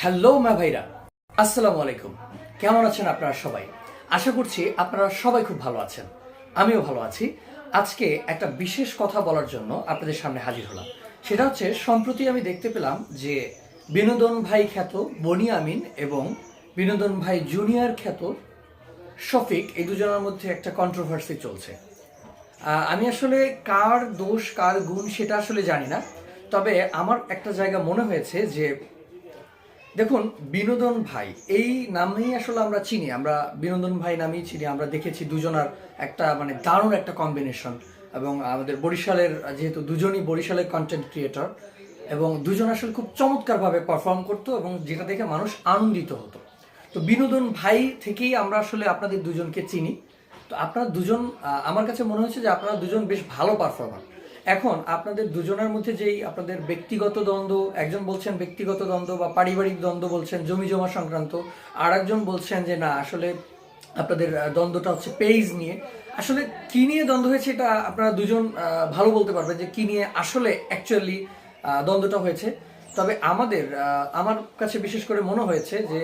Hello মা ভাইরা, আসসালামু আলাইকুম। কেমন আছেন আপনারা সবাই? আশা করছি আপনারা সবাই খুব ভালো আছেন। আমিও ভালো আছি। আজকে একটা বিশেষ কথা বলার জন্য আপনাদের সামনে হাজির হলাম। সেটা হচ্ছে, সম্প্রতি আমি দেখতে পেলাম যে বিনোদন ভাই খ্যাত বনি আমিন এবং বিনোদন ভাই জুনিয়র খ্যাত শফিক, এই দুজনের মধ্যে একটা কন্ট্রোভার্সি চলছে। আমি আসলে কার দোষ কার গুণ সেটা আসলে জানি না। তবে আমার একটা জায়গা মনে হয়েছে যে, দেখুন, বিনোদন ভাই এই নামেই আসলে আমরা চিনি, আমরা বিনোদন ভাই নামেই চিনি। আমরা দেখেছি দুজনার একটা মানে দারুণ একটা কম্বিনেশন, এবং আমাদের বরিশালের, যেহেতু দুজনই বরিশালের কন্টেন্ট ক্রিয়েটর, এবং দুজন আসলে খুব চমৎকারভাবে পারফর্ম করতো এবং যেটা দেখে মানুষ আনন্দিত হতো। তো বিনোদন ভাই থেকেই আমরা আসলে আপনাদের দুজনকে চিনি। তো আপনারা দুজন, আমার কাছে মনে হচ্ছে যে আপনারা দুজন বেশ ভালো পারফর্মার। এখন আপনাদের দুজনের মধ্যে যেই আপনাদের ব্যক্তিগত দ্বন্দ্ব, একজন বলছেন ব্যক্তিগত দ্বন্দ্ব বা পারিবারিক দ্বন্দ্ব বলছেন, জমি জমা সংক্রান্ত, আর একজন বলছেন যে না, আসলে আপনাদের দ্বন্দ্বটা হচ্ছে পেজ নিয়ে। আসলে কি নিয়ে দ্বন্দ্ব হয়েছে এটা আপনারা দুজন ভালো বলতে পারবেন, যে কি নিয়ে আসলে অ্যাকচুয়ালি দ্বন্দ্বটা হয়েছে। তবে আমার কাছে বিশেষ করে মনে হয়েছে যে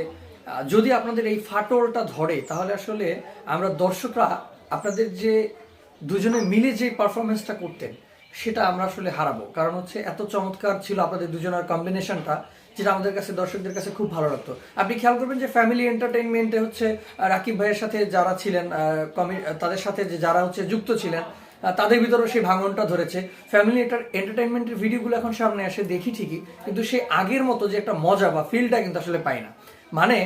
যদি আপনাদের এই ফাটলটা ধরে, তাহলে আসলে আমরা দর্শকরা আপনাদের যে দুজনে মিলে যে পারফরমেন্সটা করতেন সেটা আমরা আসলে হারাবো। কারণ হচ্ছে এত চমৎকার ছিল আপনাদের দুজনের কম্বিনেশনটা, যেটা আমাদের কাছে, দর্শকদের কাছে খুব ভালো লাগতো। আপনি খেয়াল করবেন যে ফ্যামিলি এন্টারটেইনমেন্টে হচ্ছে রাকিব ভাইয়ের সাথে যারা ছিলেন, তাদের সাথে যে যারা হচ্ছে যুক্ত ছিলেন, তাদের ভিতরেও সেই ভাঙনটা ধরেছে। ফ্যামিলি এন্টারটেইনমেন্টের ভিডিওগুলো এখন সামনে আসে, দেখি ঠিকই, কিন্তু সেই আগের মতো যে একটা মজা বা ফিলটা কিন্তু আসলে পাই না। মানে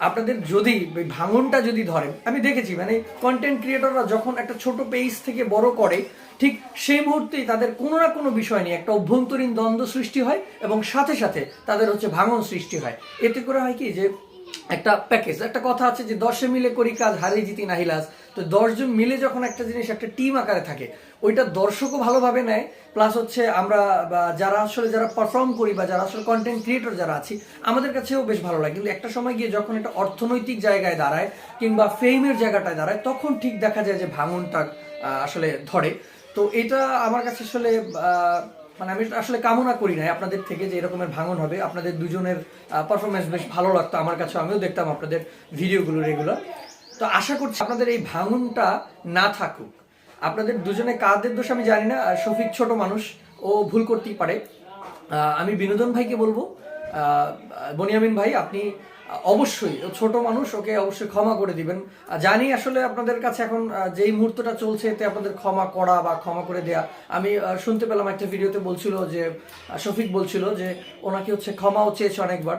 আপনাদের যদি ওই ভাঙনটা যদি ধরেন, আমি দেখেছি মানে কন্টেন্ট ক্রিয়েটররা যখন একটা ছোট পেজ থেকে বড় করে, ঠিক সেই মুহূর্তেই তাদের কোনো না কোনো বিষয় নিয়ে একটা অভ্যন্তরীণ দ্বন্দ্ব সৃষ্টি হয়, এবং সাথে সাথে তাদের হচ্ছে ভাঙন সৃষ্টি হয়। এতে করে হয় কি যে, একটা প্যাকেজ, একটা কথা আছে যে 10 মিলে করি কাজ, হারে জিতি নাহিলাস। তো 10 জন মিলে যখন একটা জিনিস একটা টিম আকারে থাকে, ওইটা দর্শকও ভালোভাবে নেয়, প্লাস হচ্ছে আমরা যারা আসলে যারা পারফর্ম করি বা যারা আসলে কন্টেন্ট ক্রিয়েটর যারা আছি, আমাদের কাছেও বেশ ভালো লাগে। কিন্তু একটা সময় গিয়ে যখন এটা অর্থনৈতিক জায়গায় দাঁড়ায় কিংবা ফেমের জায়গাটায় দাঁড়ায়, তখন ঠিক দেখা যায় যে ভাঙনটা আসলে ধরে। তো এটা আমার কাছে আসলে মানে আমি আসলে কামনা করি নাই আপনাদের থেকে যে এরকমের ভাঙন হবে। আপনাদের দুজনের পারফরমেন্স বেশ ভালো লাগতো আমার কাছে, আমিও দেখতাম আপনাদের ভিডিওগুলো রেগুলার। তো আশা করছি আপনাদের এই ভাঙনটা না থাকুক। আপনাদের দুজনে কাদের দোষ আমি জানি না, শফিক ছোট মানুষ, ও ভুল করতেই পারে। আমি বিনোদন ভাইকে বলবো, বনিয়ামিন ভাই আপনি অবশ্যই, ও ছোট মানুষ, ওকে অবশ্যই ক্ষমা করে দিবেন। জানি আসলে আপনাদের কাছে এখন যেই মুহূর্তটা চলছে, এতে আপনাদের ক্ষমা করা বা ক্ষমা করে দেয়া, আমি শুনতে পেলাম একটা ভিডিওতে বলছিল যে, শফিক বলছিল যে ওনাকে হচ্ছে ক্ষমাও চেয়েছে অনেকবার।